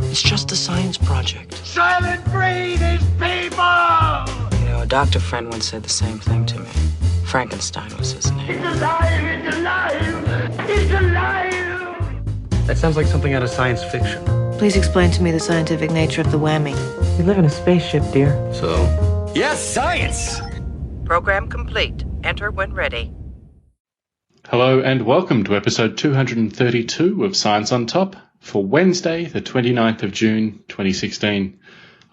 It's just a science project. Silent breed is people! You know, a doctor friend once said the same thing to me. Frankenstein was his name. It's alive! It's alive! It's alive! That sounds like something out of science fiction. Please explain to me the scientific nature of the whammy. We live in a spaceship, dear. So? Yes, science! Program complete. Enter when ready. Hello and welcome to episode 232 of Science on Top for Wednesday, the 29th of June, 2016.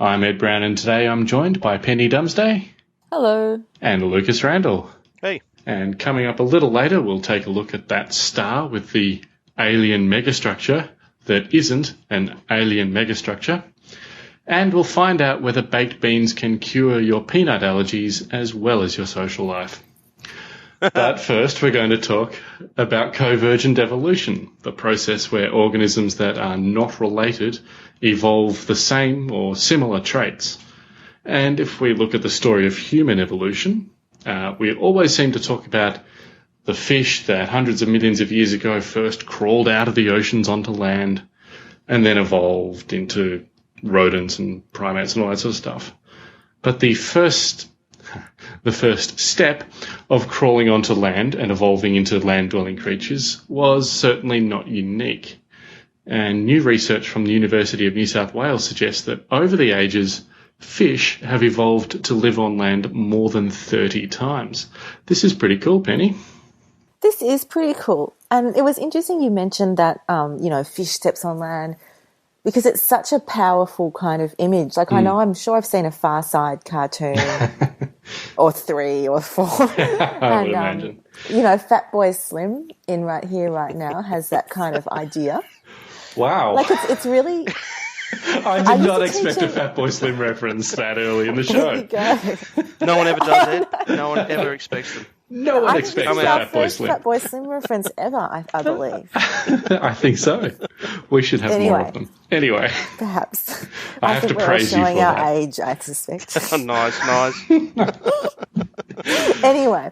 I'm Ed Brown and today I'm joined by Penny Dumsday. Hello. And Lucas Randall. Hey. And coming up a little later, we'll take a look at that star with the alien megastructure that isn't an alien megastructure. And we'll find out whether baked beans can cure your peanut allergies as well as your social life. But first, we're going to talk about convergent evolution, the process where organisms that are not related evolve the same or similar traits. And if we look at the story of human evolution, we always seem to talk about the fish that hundreds of millions of years ago first crawled out of the oceans onto land and then evolved into rodents and primates and all that sort of stuff. But the first step of crawling onto land and evolving into land-dwelling creatures was certainly not unique. And new research from the University of New South Wales suggests that over the ages, fish have evolved to live on land more than 30 times. This is pretty cool, Penny. This is pretty cool. And it was interesting you mentioned that, fish steps on land, because it's such a powerful kind of image. Like, I'm sure I've seen a Far Side cartoon or 3 or 4. I would imagine. Fatboy Slim in Right Here, Right Now has that kind of idea. Wow. Like, it's really... I did not expect a Fatboy Slim reference that early in the show. There you go. No one ever does it. No one ever expects them. No one expects the Fatboy Slim. Fatboy Slim reference ever, I believe. I think so. We should have more of them. Anyway. Perhaps. I have to praise you for showing our that. age, I suspect. Nice. Anyway,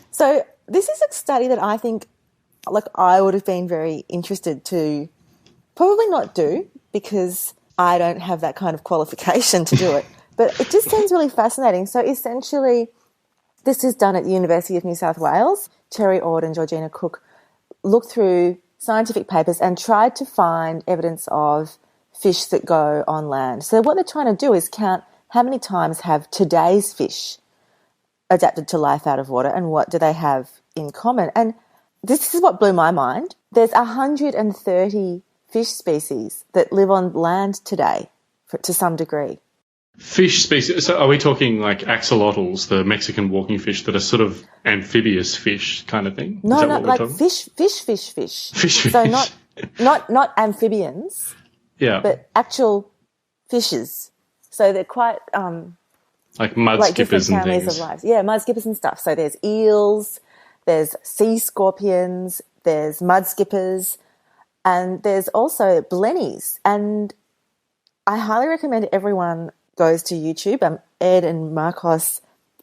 so this is a study that I think, I would have been very interested to probably not do because I don't have that kind of qualification to do it. But it just seems really fascinating. So essentially, this is done at the University of New South Wales. Terry Ord and Georgina Cook looked through scientific papers and tried to find evidence of fish that go on land. So what they're trying to do is count how many times have today's fish adapted to life out of water and what do they have in common. And this is what blew my mind. There's 130 fish species that live on land today to some degree. Fish species. So are we talking like axolotls, the Mexican walking fish that are sort of amphibious fish kind of thing? No, like fish. Fish. So not amphibians. Yeah. But actual fishes. So they're quite like mudskippers and families things. Of life. Yeah, mudskippers and stuff. So there's eels, there's sea scorpions, there's mudskippers, and there's also blennies. And I highly recommend everyone goes to YouTube. Ed and Marcos,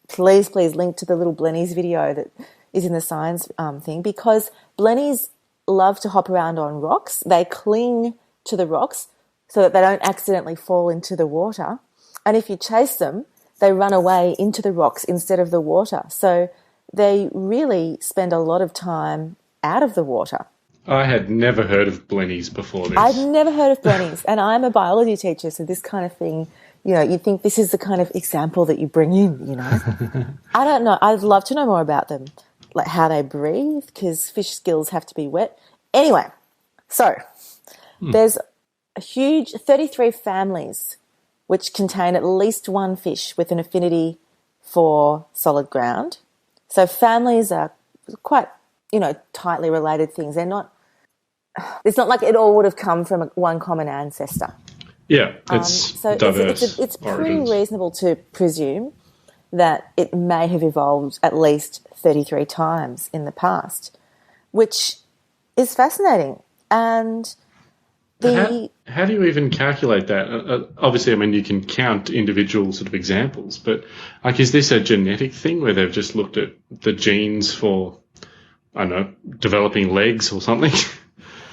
please link to the little blennies video that is in the science thing, because blennies love to hop around on rocks. They cling to the rocks so that they don't accidentally fall into the water. And if you chase them, they run away into the rocks instead of the water. So they really spend a lot of time out of the water. I had never heard of blennies before this. I'd never heard of blennies, and I'm a biology teacher, so this kind of thing, you'd think this is the kind of example that you bring in, I don't know. I'd love to know more about them, like how they breathe, because fish skills have to be wet. Anyway, so there's a huge 33 families which contain at least one fish with an affinity for solid ground. So families are quite, tightly related things. It's not like it all would have come from one common ancestor. Yeah, it's diverse. It's pretty reasonable to presume that it may have evolved at least 33 times in the past, which is fascinating. And how do you even calculate that? Obviously, you can count individual sort of examples, but is this a genetic thing where they've just looked at the genes for, developing legs or something?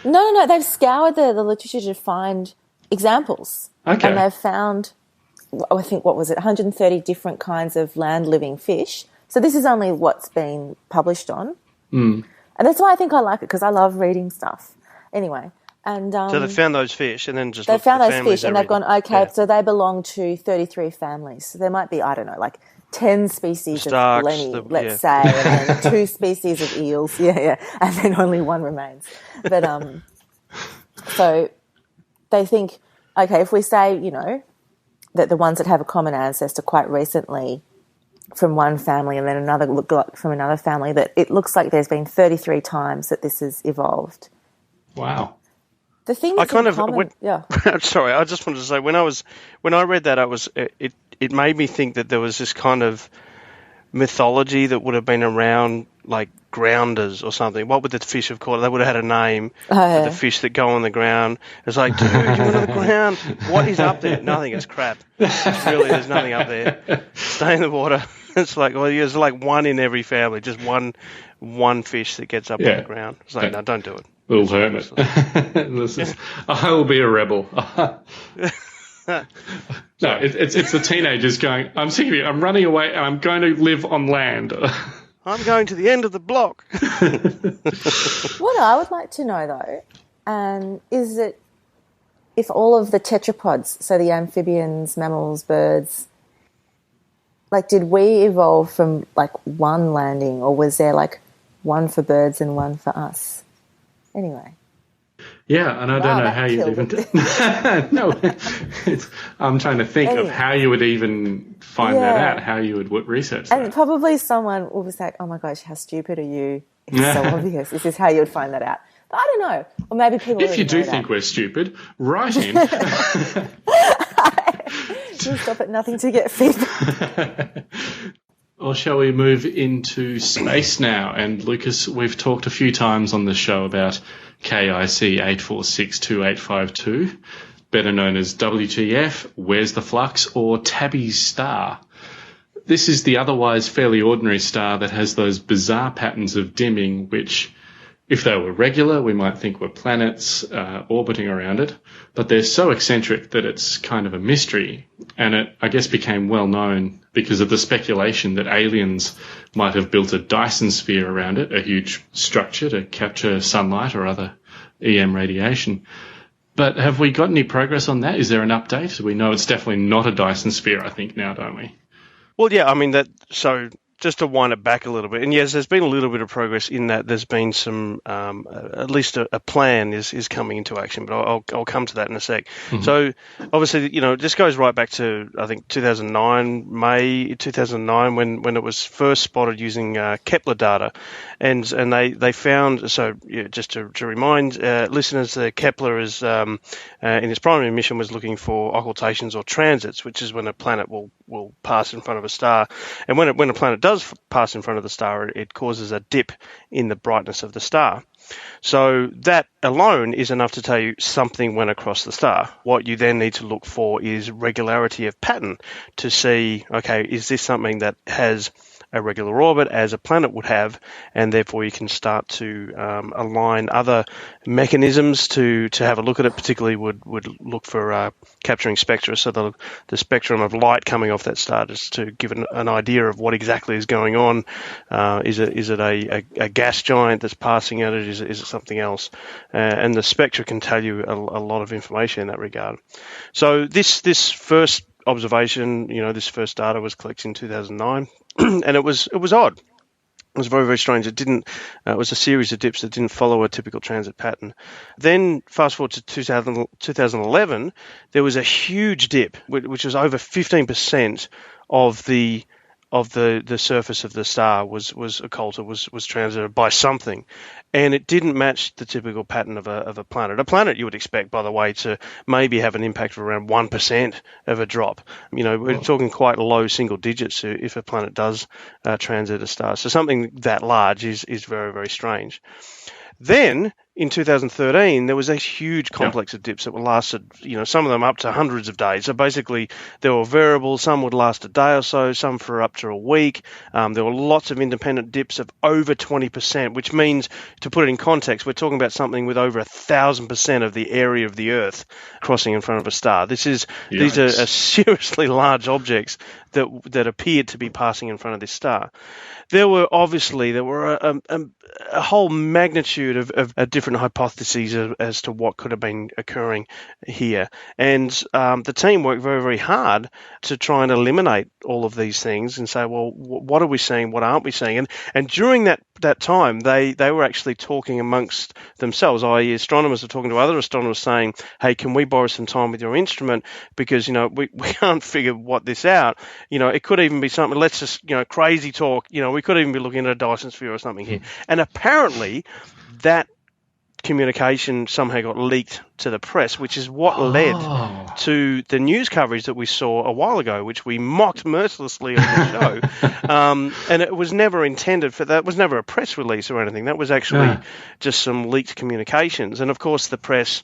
No. They've scoured the literature to find examples. Okay. And they've found, I think, 130 different kinds of land-living fish. So this is only what's been published on. And that's why I think I like it, because I love reading stuff. Anyway. And So they found those fish and then just they looked found at the those families fish and they they've gone, read. okay, Yeah. so they belong to 33 families. So there might be, I don't know, like 10 species Starks, of Lenny, let's say, and then 2 species of eels. Yeah. And then only 1 remains. But so they think, okay, if we say, you know, that the ones that have a common ancestor quite recently from one family and then another look like from another family, that it looks like there's been 33 times that this has evolved. Wow. The thing I that's kind in of common, yeah. Sorry, I just wanted to say when I read that, it made me think that there was this kind of mythology that would have been around, like grounders or something. What would the fish have called it? They would have had a name for the fish that go on the ground. It's like, dude, you went on the ground. What is up there? Nothing. It's crap. Really, there's nothing up there. Stay in the water. It's like, well, there's like one in every family, just one fish that gets up on the ground. It's like, no, don't do it. Little hermit. I will be a rebel. No, it's the teenagers going, I'm sick of you, I'm running away and I'm going to live on land. I'm going to the end of the block. What I would like to know, though, is that if all of the tetrapods, so the amphibians, mammals, birds, like, did we evolve from, like, one landing, or was there, like, one for birds and one for us? Anyway. Yeah, and I don't know how you even... No, I'm trying to think of how you would even find that out, how you would research that. And probably someone will be like, oh my gosh, how stupid are you? It's so obvious. This is how you would find that out. But I don't know. Or maybe people If you do know think that. we're stupid, write in. You stop at nothing to get feedback. Or shall we move into space now? And Lucas, we've talked a few times on the show about KIC 8462852, better known as WTF, Where's the Flux, or Tabby's star. This is the otherwise fairly ordinary star that has those bizarre patterns of dimming, which, if they were regular, we might think were planets orbiting around it, but they're so eccentric that it's kind of a mystery. And it, I guess, became well known because of the speculation that aliens might have built a Dyson sphere around it, a huge structure to capture sunlight or other EM radiation. But have we got any progress on that? Is there an update? We know it's definitely not a Dyson sphere, I think, now, don't we? Well, yeah, I mean, so just to wind it back a little bit, and yes, there's been a little bit of progress in that. There's been some, at least a plan is coming into action, but I'll come to that in a sec. Mm-hmm. So obviously, you know, this goes right back to, I think, 2009, May 2009, when it was first spotted using Kepler data, and they found, so yeah, just to remind listeners, Kepler is in its primary mission was looking for occultations or transits, which is when a planet will pass in front of a star, and when a planet does pass in front of the star, it causes a dip in the brightness of the star. So that alone is enough to tell you something went across the star. What you then need to look for is regularity of pattern to see, okay, is this something that has a regular orbit as a planet would have, and therefore you can start to align other mechanisms to have a look at it. Particularly would look for capturing spectra, so the spectrum of light coming off that star, just to give an idea of what exactly is going on. Is it a gas giant that's passing at it? Is it something else? And the spectra can tell you a lot of information in that regard. So this first observation, you know, this first data was collected in 2009, and it was odd. It was very, very strange. It didn't. It was a series of dips that didn't follow a typical transit pattern. Then, fast forward to 2011, there was a huge dip, which was over 15% of the surface of the star was occulted, was transited by something, and it didn't match the typical pattern of a planet. A planet you would expect, by the way, to maybe have an impact of around 1% of a drop. You know, we're talking quite low single digits if a planet does transit a star. So something that large is very, very strange. Then in 2013, there was a huge complex of dips that were lasted, some of them up to hundreds of days. So basically, there were variable. Some would last a day or so, some for up to a week. There were lots of independent dips of over 20%, which means, to put it in context, we're talking about something with over 1,000% of the area of the Earth crossing in front of a star. These are seriously large objects that appeared to be passing in front of this star. There were a whole magnitude of different hypotheses as to what could have been occurring here. And the team worked very, very hard to try and eliminate all of these things and say, well, what are we seeing? What aren't we seeing? And during that time, they were actually talking amongst themselves, i.e. astronomers are talking to other astronomers saying, hey, can we borrow some time with your instrument? Because, we can't figure what this out. It could even be something, let's just, crazy talk. We could even be looking at a Dyson sphere or something here. And apparently that communication somehow got leaked to the press, which is what led to the news coverage that we saw a while ago, which we mocked mercilessly on the show. And it was never intended for that. It was never a press release or anything. That was actually just some leaked communications. And of course, the press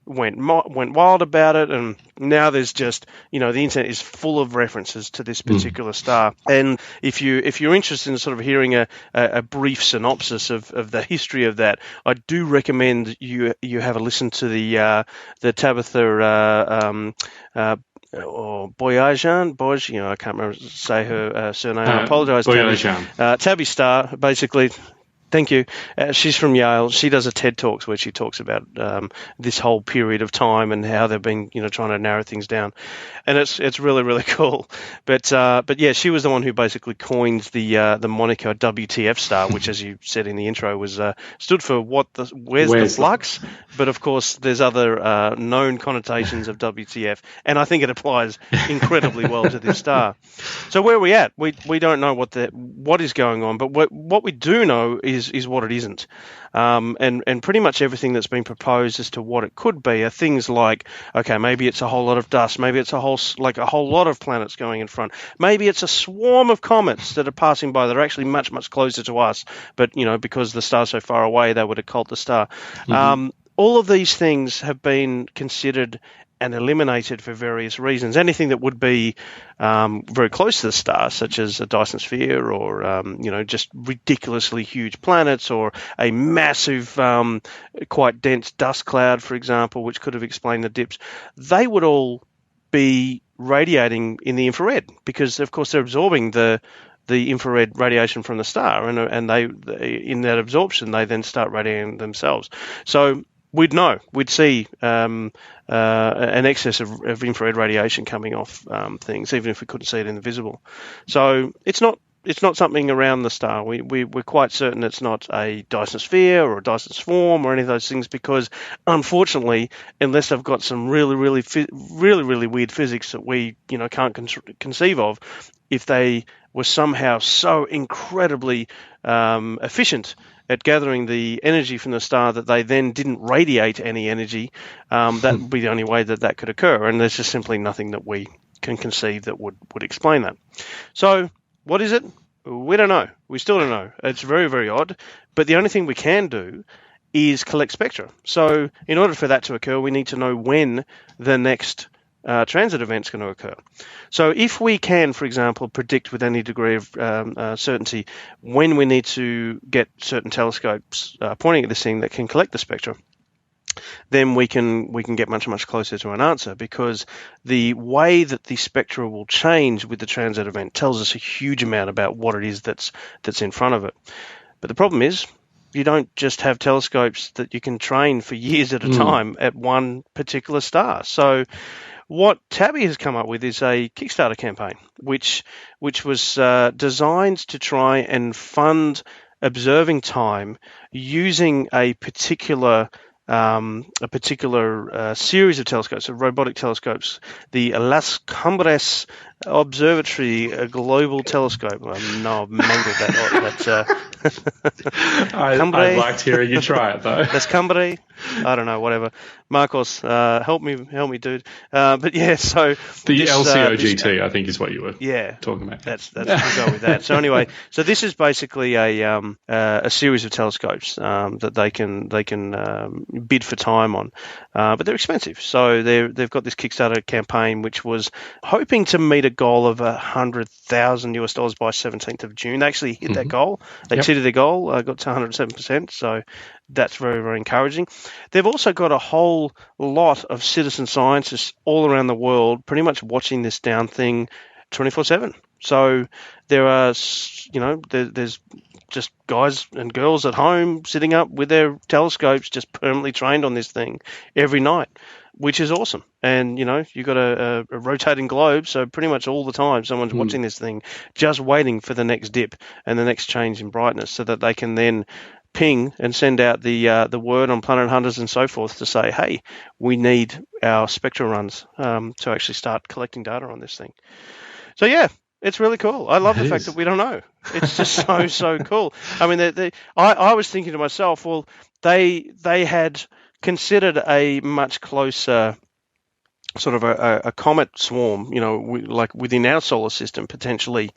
went wild about it, and now there's just the internet is full of references to this particular star. And if you're interested in sort of hearing a brief synopsis of the history of that, I do recommend you have a listen to the Tabetha or Boyajian, I can't remember say her surname. I apologise. Boyajian. Tabby star, basically. Thank you. She's from Yale. She does a TED Talks where she talks about this whole period of time and how they've been, trying to narrow things down, and it's really, really cool. But yeah, she was the one who basically coined the moniker WTF star, which, as you said in the intro, was stood for where's the flux? But of course, there's other known connotations of WTF, and I think it applies incredibly well to this star. So where are we at? We don't know what is going on, but what we do know is what it isn't. And pretty much everything that's been proposed as to what it could be are things like, okay, maybe it's a whole lot of dust, maybe it's a whole lot of planets going in front, maybe it's a swarm of comets that are passing by that are actually much, much closer to us, but because the star's so far away, they would occult the star. All of these things have been considered and eliminated for various reasons. Anything that would be very close to the star, such as a Dyson sphere or, just ridiculously huge planets, or a massive, quite dense dust cloud, for example, which could have explained the dips, they would all be radiating in the infrared because, of course, they're absorbing the infrared radiation from the star, and they in that absorption, they then start radiating themselves. So we'd see an excess of infrared radiation coming off things, even if we couldn't see it in the visible. So it's not something around the star. We're quite certain it's not a Dyson sphere or a Dyson swarm or any of those things, because unfortunately, unless they've got some really weird physics that we can't conceive of, if they were somehow so incredibly efficient at gathering the energy from the star that they then didn't radiate any energy, that would be the only way that could occur. And there's just simply nothing that we can conceive that would explain that. So what is it? We don't know. We still don't know. It's very, very odd. But the only thing we can do is collect spectra. So in order for that to occur, we need to know when the next transit event's going to occur. So if we can, for example, predict with any degree of certainty when we need to get certain telescopes pointing at this thing that can collect the spectra, then we can get much, much closer to an answer, because the way that the spectra will change with the transit event tells us a huge amount about what it is that's in front of it. But the problem is, you don't just have telescopes that you can train for years at a time at one particular star. So what Tabby has come up with is a Kickstarter campaign, which was designed to try and fund observing time using a particular series of telescopes, of robotic telescopes, the Las Cumbres Observatory Global Telescope. No, I've mangled that. I liked hearing you try it, though. Las Cumbres. I don't know, whatever. Marcos, help me, dude. But yeah, so the this, LCOGT, I think, is what you were talking about. That's we'll go with that. So anyway, so this is basically a series of telescopes that they can bid for time on, but they're expensive. So they've got this Kickstarter campaign which was hoping to meet a goal of $100,000 by 17th of June. They actually hit that goal. They exceeded their goal, got to 107%. So that's very, very encouraging. They've also got a whole lot of citizen scientists all around the world pretty much watching this down thing 24/7. So there are, there's just guys and girls at home sitting up with their telescopes just permanently trained on this thing every night, which is awesome. And, you've got a rotating globe, so pretty much all the time someone's watching this thing, just waiting for the next dip and the next change in brightness so that they can then ping and send out the word on Planet Hunters and so forth to say, hey, we need our spectra runs to actually start collecting data on this thing. So, yeah, it's really cool. I love the fact that we don't know. It's just so cool. I mean, I was thinking to myself, well, they had considered a much closer sort of a comet swarm, like within our solar system, potentially,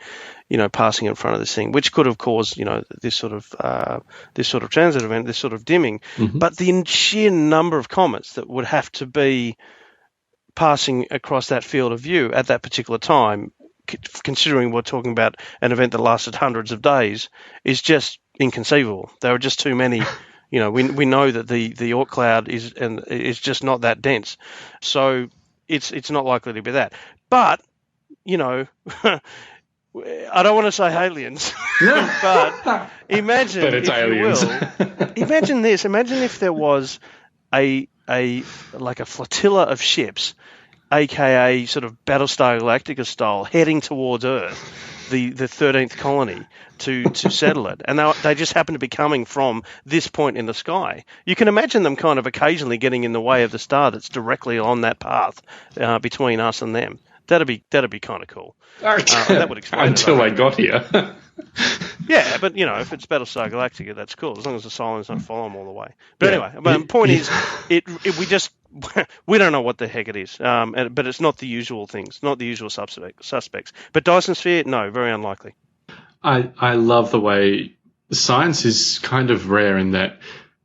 passing in front of this thing, which could have caused, this sort of transit event, this sort of dimming. But the sheer number of comets that would have to be passing across that field of view at that particular time, considering we're talking about an event that lasted hundreds of days, is just inconceivable. There are just too many. We know that the Oort cloud is just not that dense, so it's not likely to be that. But I don't want to say aliens, but imagine but it's aliens. Imagine this. Imagine if there was a flotilla of ships, aka sort of Battlestar Galactica style, heading towards Earth, the 13th colony, to settle it, and they just happen to be coming from this point in the sky. You can imagine them kind of occasionally getting in the way of the star that's directly on that path between us and them. That'd be kind of cool. That would explain until I got here. Yeah, but if it's Battlestar Galactica, that's cool as long as the Cylons don't follow them all the way. But anyway, the point is, we don't know what the heck it is, but it's not the usual things, not the usual suspects. But Dyson Sphere, no, very unlikely. I love the way science is kind of rare in that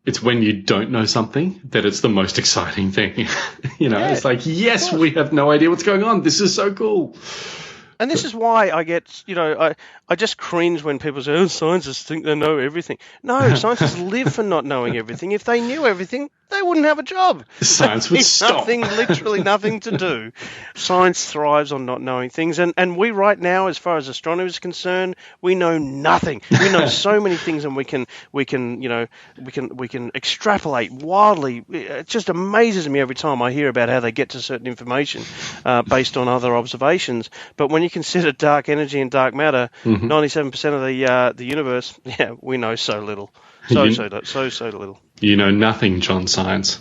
it's when you don't know something that it's the most exciting thing. It's like, yes, we have no idea what's going on. This is so cool. And this is why I get, I just cringe when people say, oh, scientists think they know everything. No, scientists live for not knowing everything. If they knew everything, they wouldn't have a job. Science would stop. Literally nothing to do. Science thrives on not knowing things. And we right now, as far as astronomy is concerned, we know nothing. We know so many things, and we can extrapolate wildly. It just amazes me every time I hear about how they get to certain information based on other observations. But when you consider dark energy and dark matter, 97% of the universe, we know so little. So little. You know nothing, John Science.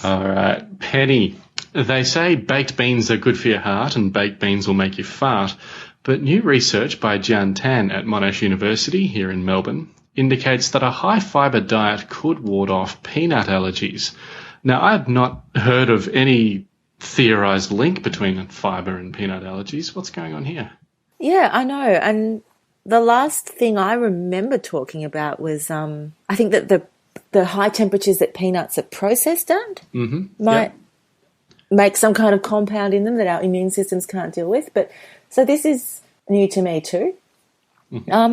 All right. Penny, they say baked beans are good for your heart and baked beans will make you fart, but new research by Jian Tan at Monash University here in Melbourne indicates that a high-fibre diet could ward off peanut allergies. Now, I've not heard of any theorised link between fibre and peanut allergies. What's going on here? Yeah, I know. And the last thing I remember talking about was I think that the high temperatures that peanuts are processed at might make some kind of compound in them that our immune systems can't deal with. But so this is new to me too.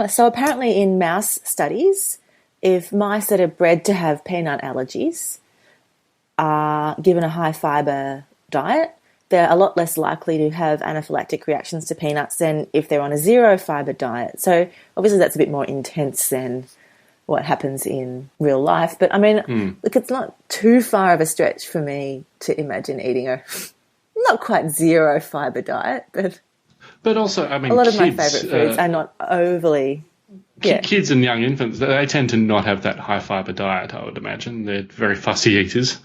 So apparently in mouse studies, if mice that are bred to have peanut allergies are given a high-fibre diet, they're a lot less likely to have anaphylactic reactions to peanuts than if they're on a zero-fibre diet. So obviously that's a bit more intense than what happens in real life. But, I mean, look, it's not too far of a stretch for me to imagine eating a not quite zero-fibre diet, but also, I mean, a lot of my favourite foods are not overly... Kids and young infants, they tend to not have that high-fibre diet, I would imagine. They're very fussy eaters.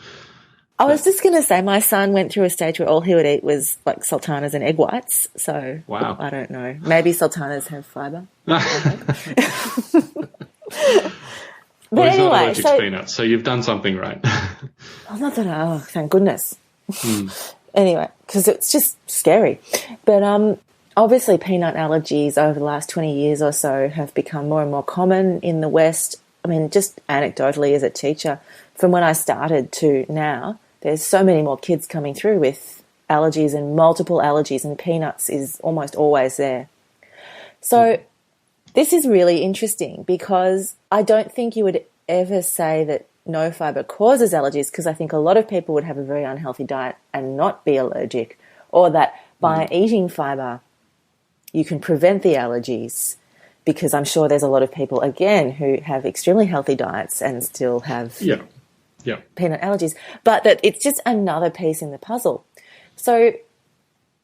I was just going to say my son went through a stage where all he would eat was like sultanas and egg whites. So wow. I don't know. Maybe sultanas have fibre. But Well, he's not anyway, allergic to peanuts, so you've done something right. not that. Oh, thank goodness. Anyway, because it's just scary. But obviously, peanut allergies over the last 20 years or so have become more and more common in the West. I mean, just anecdotally as a teacher, from when I started to now, there's so many more kids coming through with allergies and multiple allergies, and peanuts is almost always there. So this is really interesting because I don't think you would ever say that no fibre causes allergies, because I think a lot of people would have a very unhealthy diet and not be allergic, or that by eating fibre you can prevent the allergies, because I'm sure there's a lot of people, again, who have extremely healthy diets and still have peanut allergies. But that it's just another piece in the puzzle. So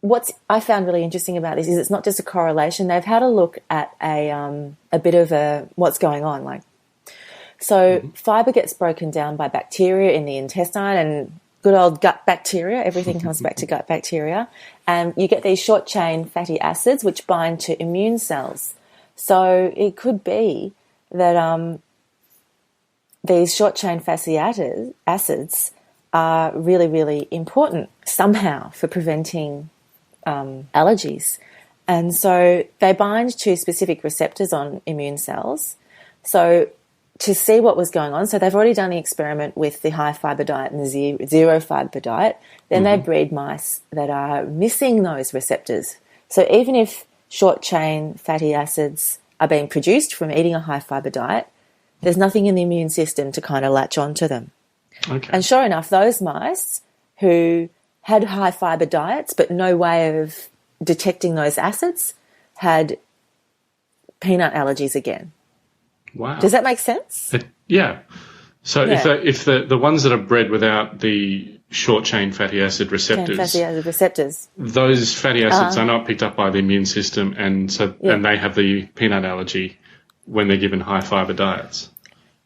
what I found really interesting about this is it's not just a correlation. They've had a look at a bit of a what's going on. Fibre gets broken down by bacteria in the intestine, and good old gut bacteria. Everything comes back to gut bacteria. And you get these short-chain fatty acids which bind to immune cells. So it could be that these short-chain fatty acids are really, really important somehow for preventing allergies. And so they bind to specific receptors on immune cells. So to see what was going on, so they've already done the experiment with the high-fibre diet and the zero-fibre diet. Then they breed mice that are missing those receptors. So even if short-chain fatty acids are being produced from eating a high-fibre diet, there's nothing in the immune system to kind of latch onto them. Okay. And sure enough, those mice who had high-fibre diets but no way of detecting those acids had peanut allergies again. Wow. Does that make sense? Yeah. So if the ones that are bred without the short-chain fatty acid receptors, those fatty acids are not picked up by the immune system, and they have the peanut allergy when they're given high-fibre diets.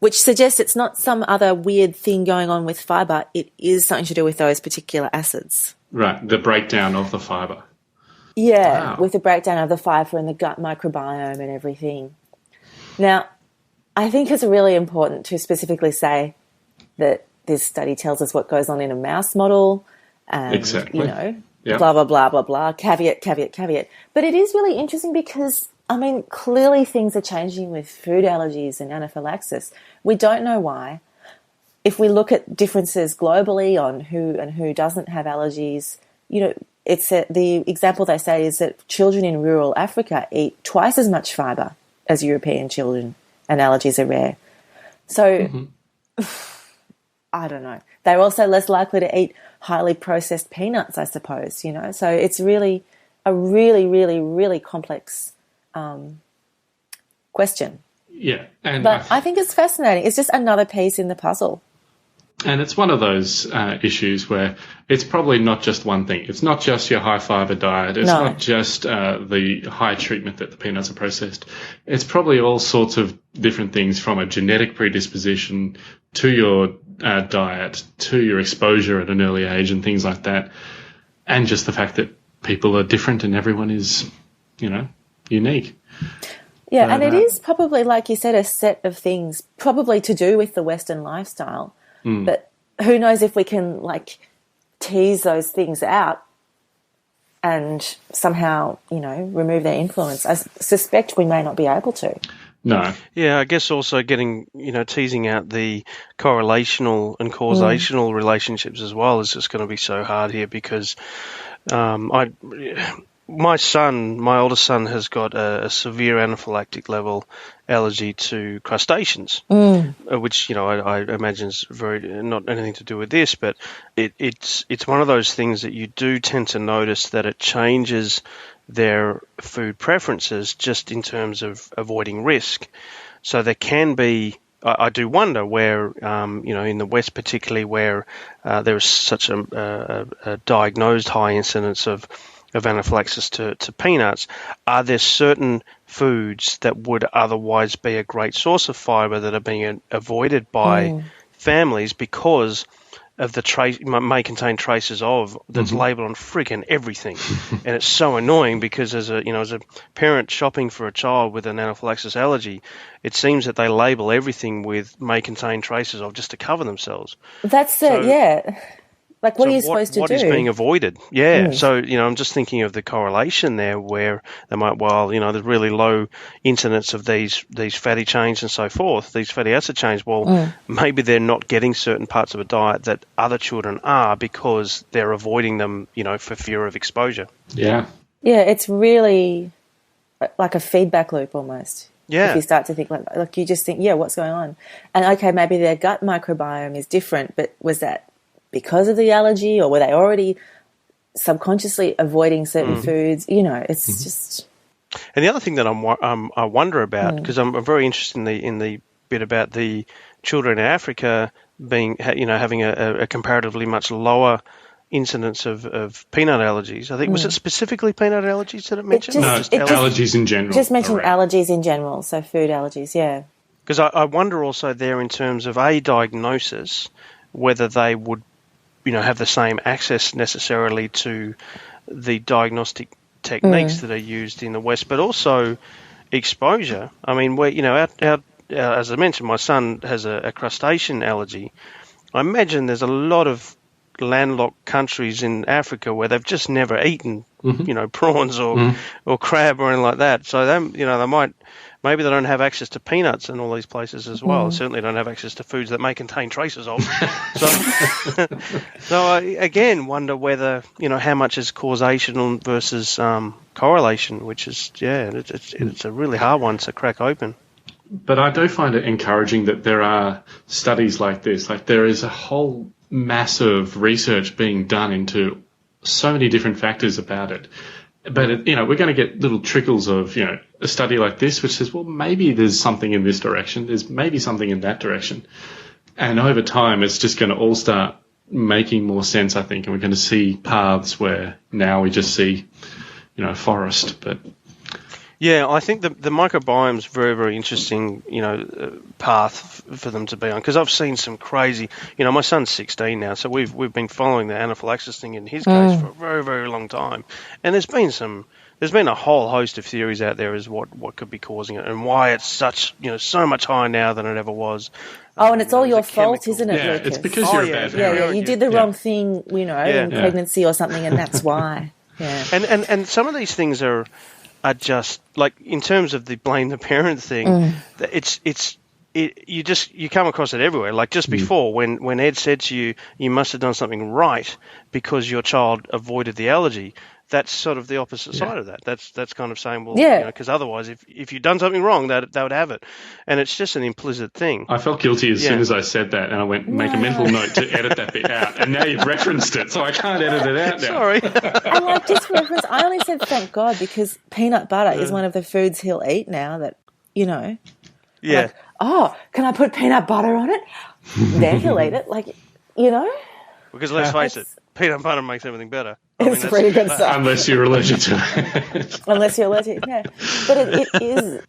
Which suggests it's not some other weird thing going on with fibre. It is something to do with those particular acids. Right, the breakdown of the fibre. Yeah, Wow. with the breakdown of the fibre and the gut microbiome and everything. Now, I think it's really important to specifically say that this study tells us what goes on in a mouse model and, exactly. Blah, blah, blah, blah, blah, caveat, caveat, caveat. But it is really interesting because, I mean, clearly things are changing with food allergies and anaphylaxis. We don't know why. If we look at differences globally on who and who doesn't have allergies, it's the example they say is that children in rural Africa eat twice as much fibre as European children, and allergies are rare. So, I don't know. They're also less likely to eat highly processed peanuts, I suppose, So it's really a really, really, really complex question. Yeah. But I think it's fascinating. It's just another piece in the puzzle. And it's one of those issues where it's probably not just one thing. It's not just your high-fibre diet. It's not just the high treatment that the peanuts are processed. It's probably all sorts of different things, from a genetic predisposition to your diet, to your exposure at an early age and things like that, and just the fact that people are different and everyone is, unique. Yeah, and it is probably, like you said, a set of things probably to do with the Western lifestyle. But who knows if we can tease those things out and somehow, remove their influence. I suspect we may not be able to. No. Yeah, I guess also teasing out the correlational and causational relationships as well is just going to be so hard here, because my oldest son has got a severe anaphylactic level allergy to crustaceans, which, I imagine is not anything to do with this, but it's one of those things that you do tend to notice that it changes their food preferences just in terms of avoiding risk. So there can be, I do wonder where, in the West particularly, where there is such a diagnosed high incidence of anaphylaxis to peanuts, are there certain foods that would otherwise be a great source of fibre that are being avoided by families because of the may contain traces of that's labelled on freaking everything, and it's so annoying because as a parent shopping for a child with an anaphylaxis allergy, it seems that they label everything with may contain traces of just to cover themselves. That's Like, what are you supposed to do? What is being avoided? Yeah. So, I'm just thinking of the correlation there where they might, there's really low incidence of these fatty chains and so forth, these fatty acid chains. Well, maybe they're not getting certain parts of a diet that other children are because they're avoiding them, for fear of exposure. Yeah. Yeah, it's really like a feedback loop almost. Yeah. If you start to think like you just think, what's going on? And okay, maybe their gut microbiome is different, but was that because of the allergy, or were they already subconsciously avoiding certain foods? It's just. And the other thing that I wonder about, because I'm very interested in the bit about the children in Africa being, having a comparatively much lower incidence of peanut allergies. I think was it specifically peanut allergies that it mentioned? Allergies in general. Just mentioned allergies in general, so food allergies, yeah. Because I wonder also there in terms of a diagnosis, whether they would have the same access necessarily to the diagnostic techniques that are used in the West, but also exposure. I mean, where as I mentioned, my son has a crustacean allergy. I imagine there's a lot of landlocked countries in Africa where they've just never eaten, prawns or crab or anything like that. So they might. Maybe they don't have access to peanuts in all these places as well. Certainly don't have access to foods that may contain traces of. So I, again, wonder whether, how much is causation versus correlation, which is, it's a really hard one to crack open. But I do find it encouraging that there are studies like this. Like, there is a whole massive research being done into so many different factors about it. But, we're going to get little trickles of, a study like this, which says, well, maybe there's something in this direction. There's maybe something in that direction. And over time, it's just going to all start making more sense, I think. And we're going to see paths where now we just see, forest. But yeah, I think the microbiome's very, very interesting, path for them to be on. Because I've seen some crazy, my son's 16 now, so we've been following the anaphylaxis thing in his case for a very, very long time. And there's been a whole host of theories out there as what could be causing it and why it's such, so much higher now than it ever was. Oh, and it's all your fault, isn't it, yeah, Lucas? it's because you're a bad parent. Yeah, you did the wrong thing, in pregnancy or something, and that's why. Yeah. And some of these things are just like in terms of the blame the parent thing. You come across it everywhere. Like just before, when Ed said to you, you must have done something right because your child avoided the allergy. That's sort of the opposite side of that. That's kind of saying, well, because otherwise, if you'd done something wrong, they would have it, and it's just an implicit thing. I felt guilty as soon as I said that, and I went make a mental note to edit that bit out, and now you've referenced it, so I can't edit it out now. Sorry. And like just reference, I only said thank God because peanut butter is one of the foods he'll eat now. That Yeah. Like, oh, can I put peanut butter on it? Then he'll eat it. Because let's face it, peanut butter makes everything better. It's pretty good stuff. Unless you're allergic to it. Unless you're allergic, yeah. But it is.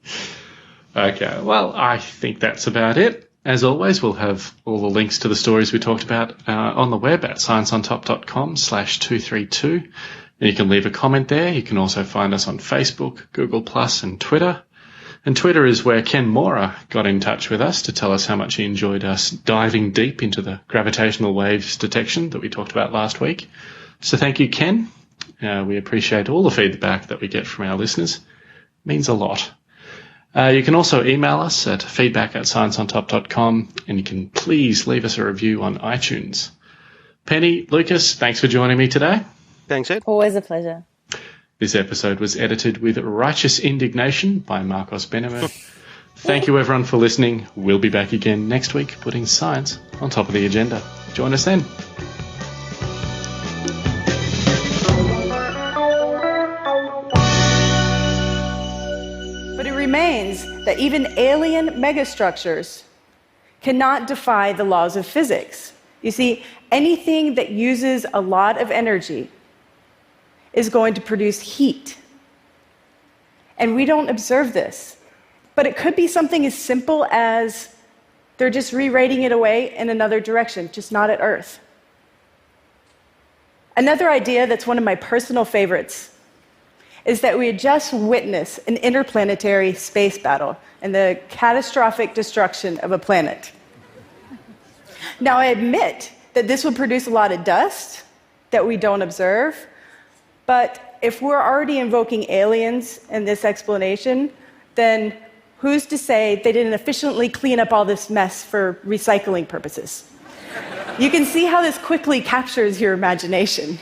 Okay, well, I think that's about it. As always, we'll have all the links to the stories we talked about on the web at scienceontop.com/232. And you can leave a comment there. You can also find us on Facebook, Google+, and Twitter. And Twitter is where Ken Mora got in touch with us to tell us how much he enjoyed us diving deep into the gravitational waves detection that we talked about last week. So thank you, Ken. We appreciate all the feedback that we get from our listeners. It means a lot. You can also email us at feedback@scienceontop.com, and you can please leave us a review on iTunes. Penny, Lucas, thanks for joining me today. Thanks, Ed. Always a pleasure. This episode was edited with righteous indignation by Marcos Benemer. Thank you, everyone, for listening. We'll be back again next week, putting science on top of the agenda. Join us then. But it remains that even alien megastructures cannot defy the laws of physics. You see, anything that uses a lot of energy is going to produce heat. And we don't observe this. But it could be something as simple as they're just re-radiating it away in another direction, just not at Earth. Another idea that's one of my personal favorites is that we had just witnessed an interplanetary space battle and the catastrophic destruction of a planet. Now, I admit that this would produce a lot of dust that we don't observe, but if we're already invoking aliens in this explanation, then who's to say they didn't efficiently clean up all this mess for recycling purposes? You can see how this quickly captures your imagination.